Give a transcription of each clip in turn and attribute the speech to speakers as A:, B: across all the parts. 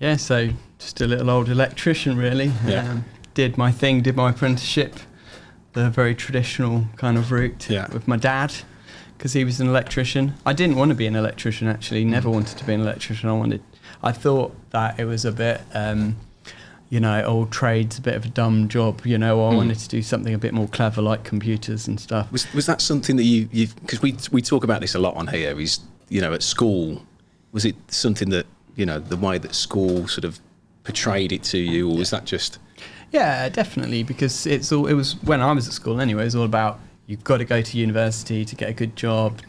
A: Yeah, so just a little old electrician, really.
B: Yeah.
A: Did my thing, did my apprenticeship, the very traditional kind of route with my dad, because he was an electrician. I didn't want to be an electrician, actually. Never wanted to be an electrician. I thought that it was a bit, old trade's a bit of a dumb job. I wanted to do something a bit more clever, like computers and stuff.
B: Was that something that you because we talk about this a lot on here, is, at school, was it something that, the way that school sort of portrayed it to you, or was that just...
A: Yeah, definitely, because it was when I was at school anyway, it was all about, you've got to go to university to get a good job,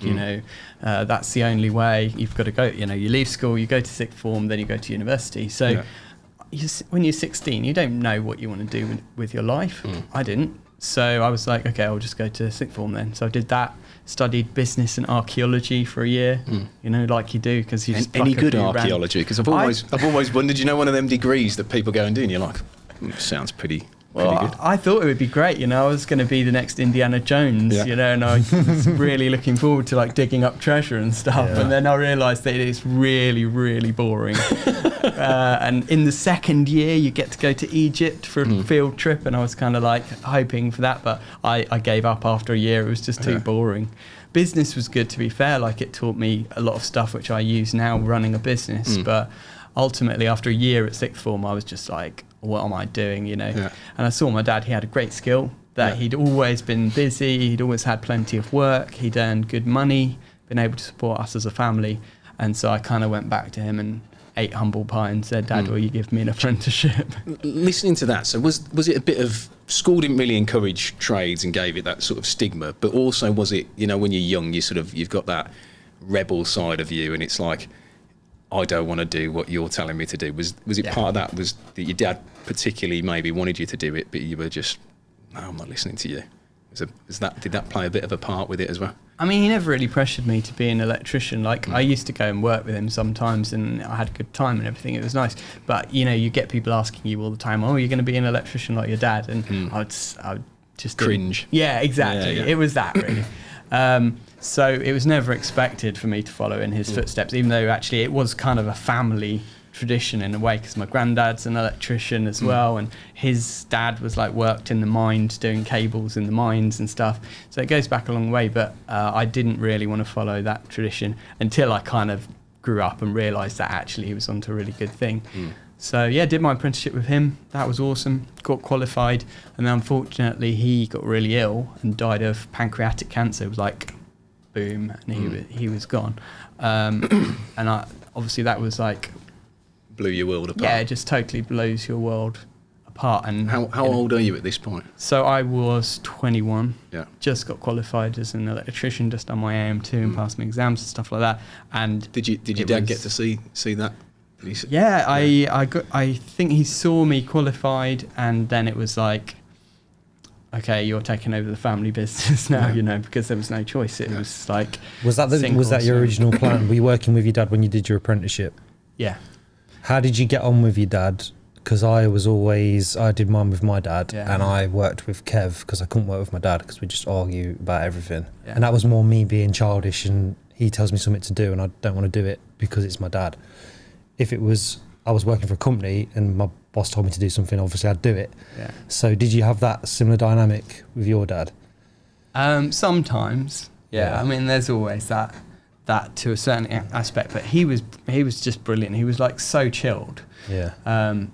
A: that's the only way. You've got to go, you leave school, you go to sixth form, then you go to university. So when you're 16, you don't know what you want to do with your life. I didn't. So I was like, okay, I'll just go to sixth form then. So I did that, studied business and archaeology for a year, like you do, because you just
B: any good archaeology? Because I've always wondered, one of them degrees that people go and do, and you're like, sounds pretty good.
A: I thought it would be great. I was going to be the next Indiana Jones, and I was really looking forward to digging up treasure and stuff. Yeah. And then I realised that it's really, really boring. And in the second year, you get to go to Egypt for a field trip, and I was kind of hoping for that, but I gave up after a year. It was just too boring. Business was good, to be fair. It taught me a lot of stuff which I use now running a business, but ultimately after a year at sixth form, I was just like, what am I doing, And I saw my dad, he had a great skill, that he'd always been busy, he'd always had plenty of work, he'd earned good money, been able to support us as a family. And so I kind of went back to him and ate humble pie and said, Dad, will you give me an apprenticeship?
B: Listening to that, so was it a bit of, school didn't really encourage trades and gave it that sort of stigma, but also was it, when you're young, you've got that rebel side of you, and it's like, I don't want to do what you're telling me to do. Was it part of that? Was that your dad particularly maybe wanted you to do it, but you were just, no, I'm not listening to you? Did that play a bit of a part with it as well?
A: I mean, he never really pressured me to be an electrician. I used to go and work with him sometimes, and I had a good time and everything. It was nice. But, you get people asking you all the time, oh, you're going to be an electrician like your dad. And I would just...
B: Cringe.
A: Yeah, exactly. Yeah. It was that, really. So it was never expected for me to follow in his footsteps, even though actually it was kind of a family tradition in a way, because my granddad's an electrician as well, and his dad was worked in the mines doing cables in the mines and stuff. So it goes back a long way, but I didn't really want to follow that tradition until I kind of grew up and realised that actually he was onto a really good thing. So did my apprenticeship with him. That was awesome. Got qualified, and then unfortunately he got really ill and died of pancreatic cancer. It was boom, and he was gone. And obviously that was
B: blew your world apart.
A: Yeah, it just totally blows your world apart. And
B: how old are you at this point?
A: So I was 21.
B: Yeah. Just
A: got qualified as an electrician, just done my AM2 and passed my exams and stuff like that. And
B: did your dad get to see that?
A: Yeah, I think he saw me qualified, and then it was okay, you're taking over the family business now, because there was no choice. It was
C: was that your original plan? Were you working with your dad when you did your apprenticeship?
A: Yeah.
C: How did you get on with your dad? Because I did mine with my dad, and I worked with Kev because I couldn't work with my dad because we just argue about everything. Yeah. And that was more me being childish, and he tells me something to do and I don't want to do it because it's my dad. If it was, I was working for a company and my boss told me to do something, obviously I'd do it. Yeah. So did you have that similar dynamic with your dad?
A: Sometimes, yeah. I mean, there's always that to a certain aspect, but he was just brilliant. He was so chilled.
C: Yeah.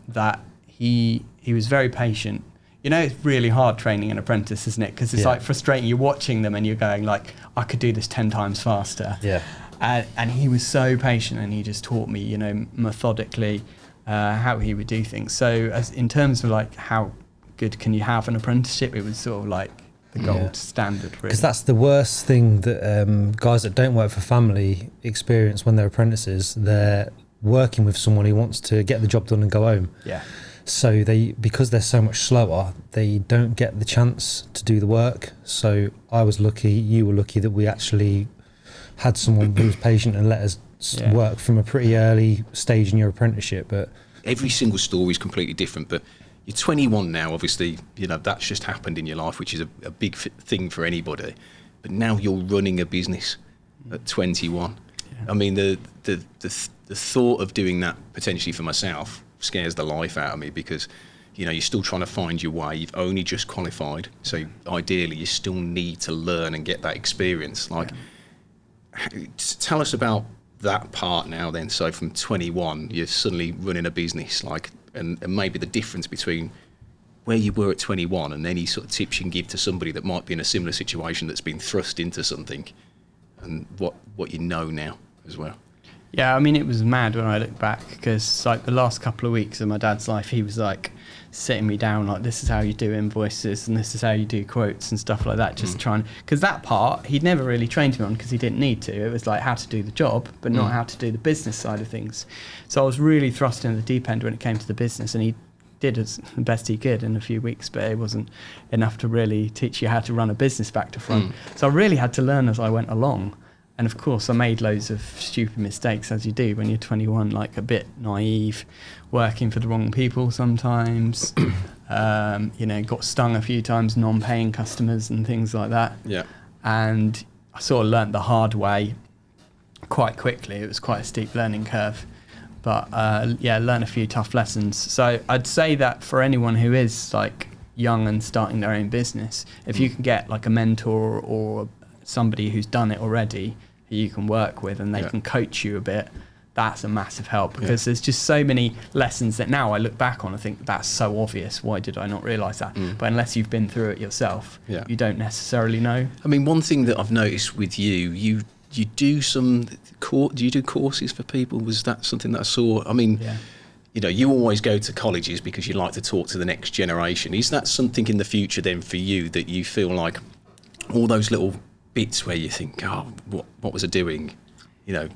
A: That he was very patient. It's really hard training an apprentice, isn't it? Because it's frustrating. You're watching them and you're going I could do this 10 times faster.
C: Yeah.
A: And he was so patient, and he just taught me, methodically how he would do things. So in terms of how good can you have an apprenticeship, it was sort of the gold standard, really.
C: Because that's the worst thing that guys that don't work for family experience when they're apprentices. They're working with someone who wants to get the job done and go home.
A: Yeah.
C: So because they're so much slower, they don't get the chance to do the work. So I was lucky, you were lucky that we actually had someone who was patient and let us work from a pretty early stage in your apprenticeship. But
B: every single story is completely different. But you're 21 now, obviously, that's just happened in your life, which is a big thing for anybody. But now you're running a business at 21. I mean, the thought of doing that potentially for myself scares the life out of me, because you're still trying to find your way. You've only just qualified, so ideally you still need to learn and get that experience. Tell us about that part now then. So from 21 you're suddenly running a business, and maybe the difference between where you were at 21 and any sort of tips you can give to somebody that might be in a similar situation that's been thrust into something, and what you know now as well.
A: Yeah, I mean, it was mad when I look back, because the last couple of weeks of my dad's life, he was sitting me down, this is how you do invoices and this is how you do quotes and stuff like that, just trying, because that part he'd never really trained me on, because he didn't need to. It was how to do the job, but not how to do the business side of things. So I was really thrust into the deep end when it came to the business, and he did the best he could in a few weeks, but it wasn't enough to really teach you how to run a business back to front. So I really had to learn as I went along. And of course, I made loads of stupid mistakes, as you do when you're 21, a bit naive, working for the wrong people sometimes, got stung a few times, non-paying customers and things like that.
B: Yeah.
A: And I sort of learnt the hard way quite quickly. It was quite a steep learning curve. But learned a few tough lessons. So I'd say that for anyone who is young and starting their own business, if you can get a mentor or somebody who's done it already who you can work with, and they can coach you a bit, that's a massive help, because there's just so many lessons that now I look back on, I think that's so obvious, why did I not realise that? But unless you've been through it yourself, you don't necessarily know. I
B: mean, one thing that I've noticed with you do some do you do courses for people? Was that something that I saw? I mean, you always go to colleges because you like to talk to the next generation. Is that something in the future then for you, that you feel like all those little bits where you think, what was I doing? There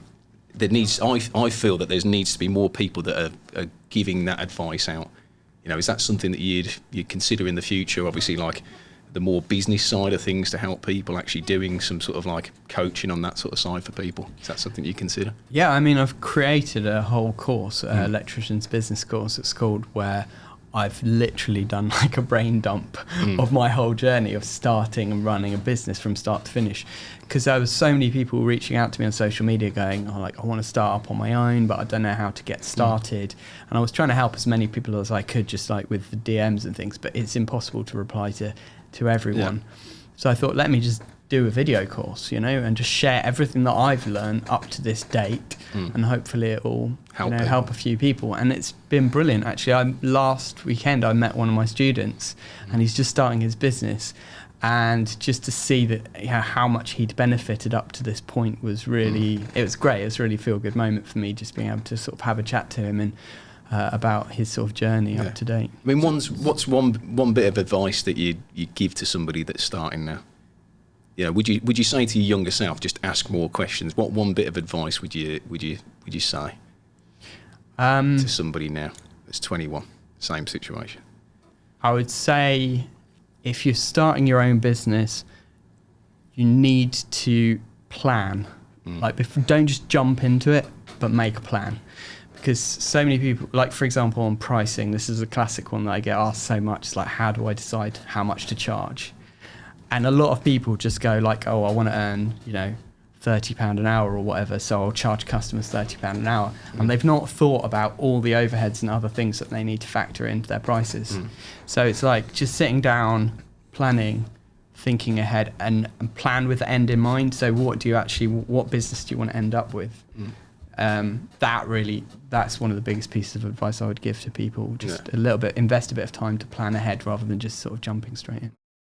B: needs. I feel that there needs to be more people that are giving that advice out. Is that something that you'd consider in the future? Obviously, the more business side of things, to help people actually doing some sort of coaching on that sort of side for people. Is that something you consider?
A: Yeah, I mean, I've created a whole course, Electrician's Business course, it's called, where I've literally done a brain dump of my whole journey of starting and running a business from start to finish. Because there was so many people reaching out to me on social media going, I want to start up on my own, but I don't know how to get started. And I was trying to help as many people as I could, just with the DMs and things, but it's impossible to reply to everyone. So I thought, let me just do a video course, and just share everything that I've learned up to this date, and hopefully it will help a few people. And it's been brilliant, actually. Last weekend I met one of my students, and he's just starting his business, and just to see that how much he'd benefited up to this point was really it was great. It was a really feel good moment for me, just being able to sort of have a chat to him and about his sort of journey up to date.
B: I mean, what's one bit of advice that you give to somebody that's starting now? Would you say to your younger self, just ask more questions? What one bit of advice would you say to somebody now that's 21, same situation?
A: I would say, if you're starting your own business, you need to plan. Don't just jump into it, but make a plan. Because so many people, for example, on pricing, this is a classic one that I get asked so much. It's how do I decide how much to charge? And a lot of people just go I want to earn, £30 an hour or whatever, so I'll charge customers £30 an hour. And they've not thought about all the overheads and other things that they need to factor into their prices. So it's just sitting down, planning, thinking ahead, and plan with the end in mind. So what business do you want to end up with? That's one of the biggest pieces of advice I would give to people. Just a little bit, invest a bit of time to plan ahead rather than just sort of jumping straight in.